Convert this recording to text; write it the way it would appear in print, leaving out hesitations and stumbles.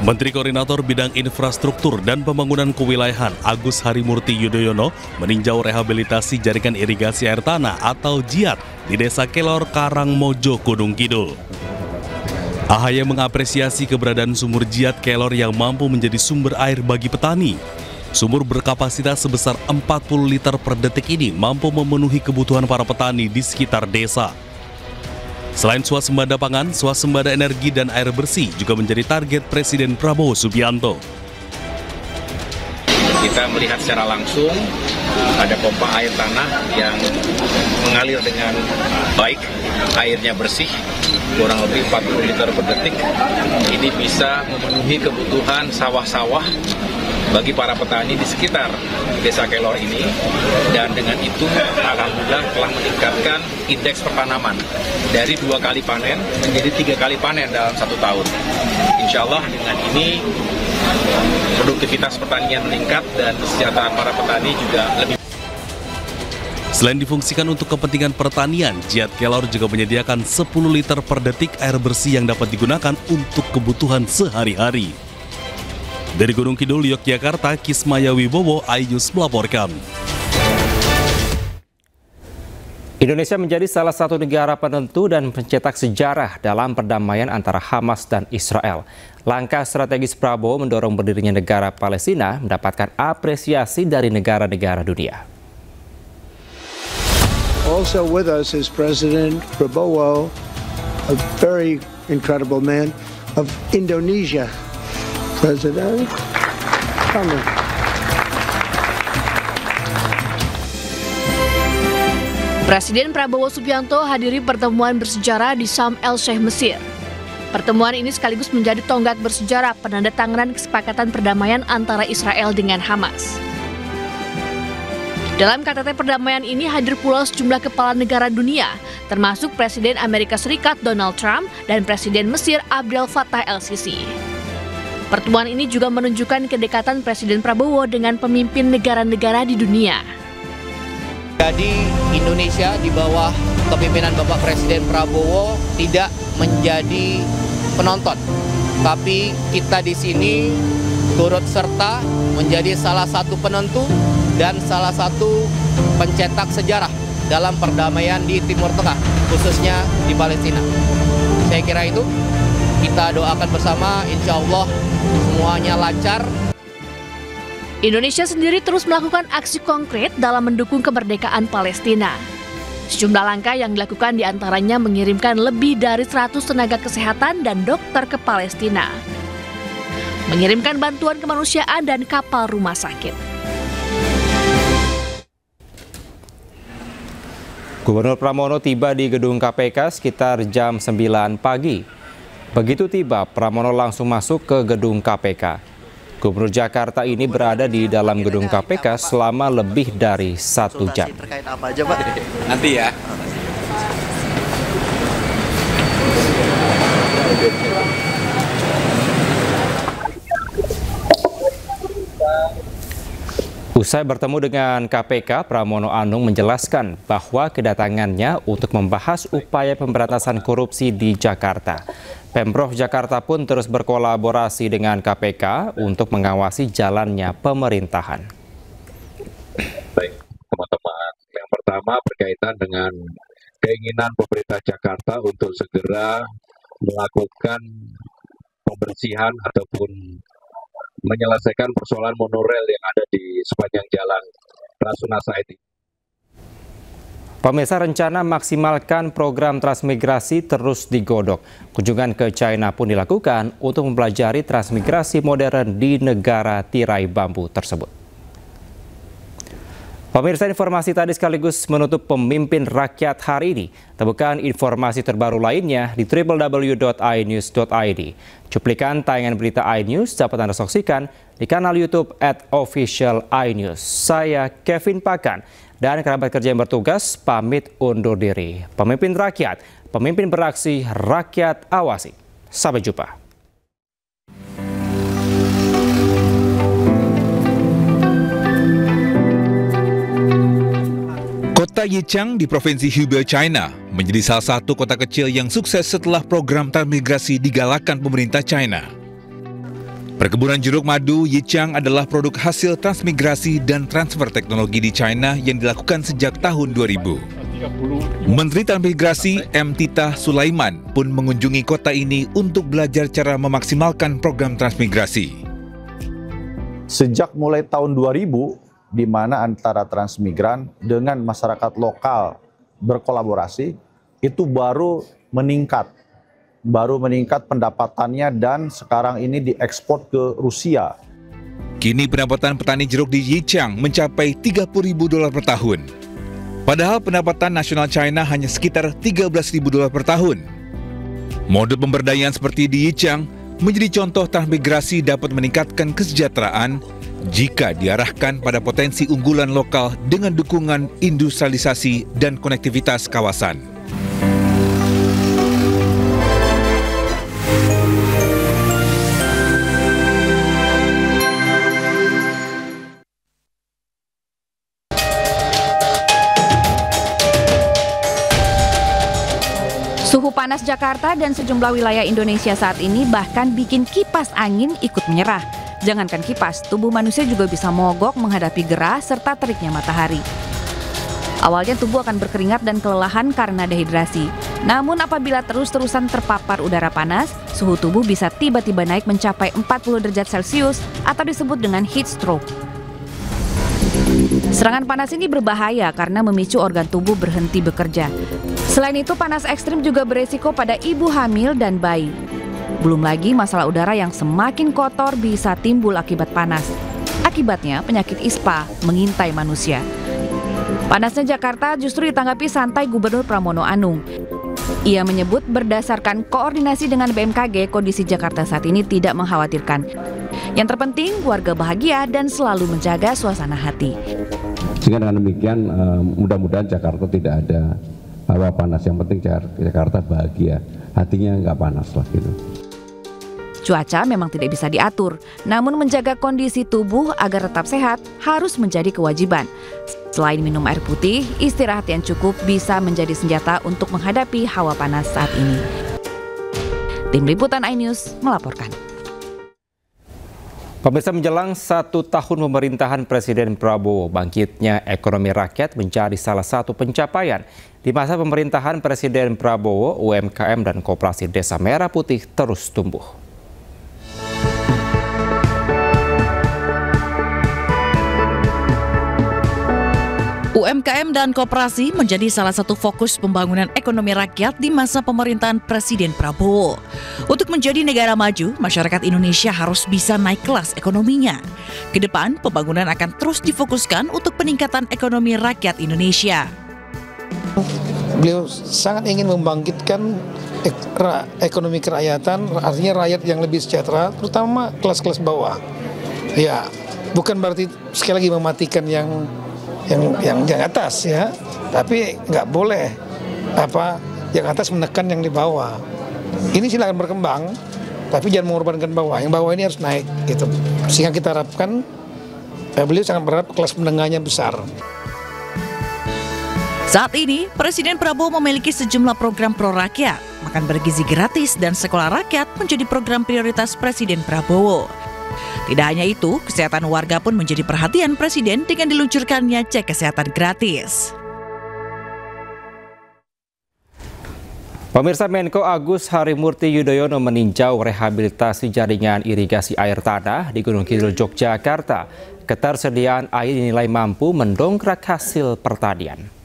Menteri Koordinator Bidang Infrastruktur dan Pembangunan Kewilayahan Agus Harimurti Yudhoyono meninjau rehabilitasi jaringan irigasi air tanah atau JIAT di Desa Kelor, Karangmojo, Gunung Kidul. AHY mengapresiasi keberadaan sumur JIAT Kelor yang mampu menjadi sumber air bagi petani. Sumur berkapasitas sebesar 40 liter per detik ini mampu memenuhi kebutuhan para petani di sekitar desa. Selain swasembada pangan, swasembada energi dan air bersih juga menjadi target Presiden Prabowo Subianto. Kita melihat secara langsung ada pompa air tanah yang mengalir dengan baik, airnya bersih, kurang lebih 40 liter per detik. Ini bisa memenuhi kebutuhan sawah-sawah bagi para petani di sekitar Desa Kelor ini, dan dengan itu alhamdulillah telah meningkatkan indeks pertanaman dari 2 kali panen menjadi 3 kali panen dalam 1 tahun. Insya Allah dengan ini produktivitas pertanian meningkat dan kesejahteraan para petani juga lebih. Selain difungsikan untuk kepentingan pertanian, JIAT Kelor juga menyediakan 10 liter per detik air bersih yang dapat digunakan untuk kebutuhan sehari-hari. Dari Gunung Kidul, Yogyakarta, Kismaya Wibowo, iNews melaporkan. Indonesia menjadi salah satu negara penentu dan pencetak sejarah dalam perdamaian antara Hamas dan Israel. Langkah strategis Prabowo mendorong berdirinya negara Palestina mendapatkan apresiasi dari negara-negara dunia. Also with us is President Prabowo, a very incredible man of Indonesia. President, come on. Presiden Prabowo Subianto hadiri pertemuan bersejarah di Sharm el-Sheikh, Mesir. Pertemuan ini sekaligus menjadi tonggak bersejarah penandatanganan kesepakatan perdamaian antara Israel dengan Hamas. Dalam KTT perdamaian ini hadir pula sejumlah kepala negara dunia, termasuk Presiden Amerika Serikat Donald Trump dan Presiden Mesir Abdel Fattah el-Sisi. Pertemuan ini juga menunjukkan kedekatan Presiden Prabowo dengan pemimpin negara-negara di dunia. Jadi Indonesia di bawah kepemimpinan Bapak Presiden Prabowo tidak menjadi penonton, tapi kita di sini turut serta menjadi salah satu penentu dan salah satu pencetak sejarah dalam perdamaian di Timur Tengah, khususnya di Palestina. Saya kira itu, kita doakan bersama, insya Allah semuanya lancar. Indonesia sendiri terus melakukan aksi konkret dalam mendukung kemerdekaan Palestina. Sejumlah langkah yang dilakukan diantaranya mengirimkan lebih dari 100 tenaga kesehatan dan dokter ke Palestina, mengirimkan bantuan kemanusiaan dan kapal rumah sakit. Gubernur Pramono tiba di gedung KPK sekitar jam 9 pagi. Begitu tiba, Pramono langsung masuk ke gedung KPK. Gubernur Jakarta ini berada di dalam gedung KPK selama lebih dari 1 jam. Terkait apa aja, Pak? Nanti ya. Usai bertemu dengan KPK, Pramono Anung menjelaskan bahwa kedatangannya untuk membahas upaya pemberantasan korupsi di Jakarta. Pemprov Jakarta pun terus berkolaborasi dengan KPK untuk mengawasi jalannya pemerintahan. Baik, teman-teman. Yang pertama berkaitan dengan keinginan pemerintah Jakarta untuk segera melakukan pembersihan ataupun menyelesaikan persoalan monorail yang ada di sepanjang jalan Rasuna Said. Pemirsa, rencana maksimalkan program transmigrasi terus digodok. Kunjungan ke China pun dilakukan untuk mempelajari transmigrasi modern di negara tirai bambu tersebut. Pemirsa, informasi tadi sekaligus menutup Pemimpin Rakyat hari ini. Temukan informasi terbaru lainnya di www.inews.id. Cuplikan tayangan berita iNews dapat Anda saksikan di kanal YouTube @officialinews. Saya Kevin Pakan dan kerabat kerja yang bertugas pamit undur diri. Pemimpin Rakyat, pemimpin beraksi, rakyat awasi. Sampai jumpa. Kota Yichang di Provinsi Hubei, China menjadi salah satu kota kecil yang sukses setelah program transmigrasi digalakan pemerintah China. Perkebunan jeruk madu Yichang adalah produk hasil transmigrasi dan transfer teknologi di China yang dilakukan sejak tahun 2000. Menteri Transmigrasi M. Tita Sulaiman pun mengunjungi kota ini untuk belajar cara memaksimalkan program transmigrasi. Sejak mulai tahun 2000, di mana antara transmigran dengan masyarakat lokal berkolaborasi, itu baru meningkat pendapatannya dan sekarang ini diekspor ke Rusia. Kini pendapatan petani jeruk di Yichang mencapai $30.000 per tahun. Padahal pendapatan nasional China hanya sekitar $13.000 per tahun. Model pemberdayaan seperti di Yichang menjadi contoh transmigrasi dapat meningkatkan kesejahteraan jika diarahkan pada potensi unggulan lokal dengan dukungan industrialisasi dan konektivitas kawasan. Suhu panas Jakarta dan sejumlah wilayah Indonesia saat ini bahkan bikin kipas angin ikut menyerah. Jangankan kipas, tubuh manusia juga bisa mogok menghadapi gerah serta teriknya matahari. Awalnya tubuh akan berkeringat dan kelelahan karena dehidrasi. Namun apabila terus-terusan terpapar udara panas, suhu tubuh bisa tiba-tiba naik mencapai 40 derajat Celcius atau disebut dengan heat stroke. Serangan panas ini berbahaya karena memicu organ tubuh berhenti bekerja. Selain itu, panas ekstrim juga beresiko pada ibu hamil dan bayi. Belum lagi masalah udara yang semakin kotor bisa timbul akibat panas. Akibatnya, penyakit ispa mengintai manusia. Panasnya Jakarta justru ditanggapi santai Gubernur Pramono Anung. Ia menyebut berdasarkan koordinasi dengan BMKG, kondisi Jakarta saat ini tidak mengkhawatirkan. Yang terpenting, warga bahagia dan selalu menjaga suasana hati. Sehingga dengan demikian, mudah-mudahan Jakarta tidak ada hawa panas. Yang penting Jakarta bahagia, hatinya nggak panas lah gitu. Cuaca memang tidak bisa diatur, namun menjaga kondisi tubuh agar tetap sehat harus menjadi kewajiban. Selain minum air putih, istirahat yang cukup bisa menjadi senjata untuk menghadapi hawa panas saat ini. Tim Liputan iNews melaporkan. Pemirsa, menjelang 1 tahun pemerintahan Presiden Prabowo, bangkitnya ekonomi rakyat menjadi salah satu pencapaian. Di masa pemerintahan Presiden Prabowo, UMKM dan koperasi Desa Merah Putih terus tumbuh. UMKM dan koperasi menjadi salah satu fokus pembangunan ekonomi rakyat di masa pemerintahan Presiden Prabowo. Untuk menjadi negara maju, masyarakat Indonesia harus bisa naik kelas ekonominya. Kedepan, pembangunan akan terus difokuskan untuk peningkatan ekonomi rakyat Indonesia. Beliau sangat ingin membangkitkan ekonomi kerakyatan, artinya rakyat yang lebih sejahtera, terutama kelas-kelas bawah. Ya, bukan berarti sekali lagi mematikan yang atas ya, tapi nggak boleh yang atas menekan yang di bawah. Ini silakan berkembang, tapi jangan mengorbankan bawah. Yang bawah ini harus naik gitu. Sehingga kita harapkan beliau sangat berharap kelas menengahnya besar. Saat ini, Presiden Prabowo memiliki sejumlah program pro rakyat. Makan bergizi gratis dan sekolah rakyat menjadi program prioritas Presiden Prabowo. Tidak hanya itu, kesehatan warga pun menjadi perhatian Presiden dengan diluncurkannya cek kesehatan gratis. Pemirsa, Menko Agus Harimurti Yudhoyono meninjau rehabilitasi jaringan irigasi air tanah di Gunung Kidul, Yogyakarta. Ketersediaan air dinilai mampu mendongkrak hasil pertanian.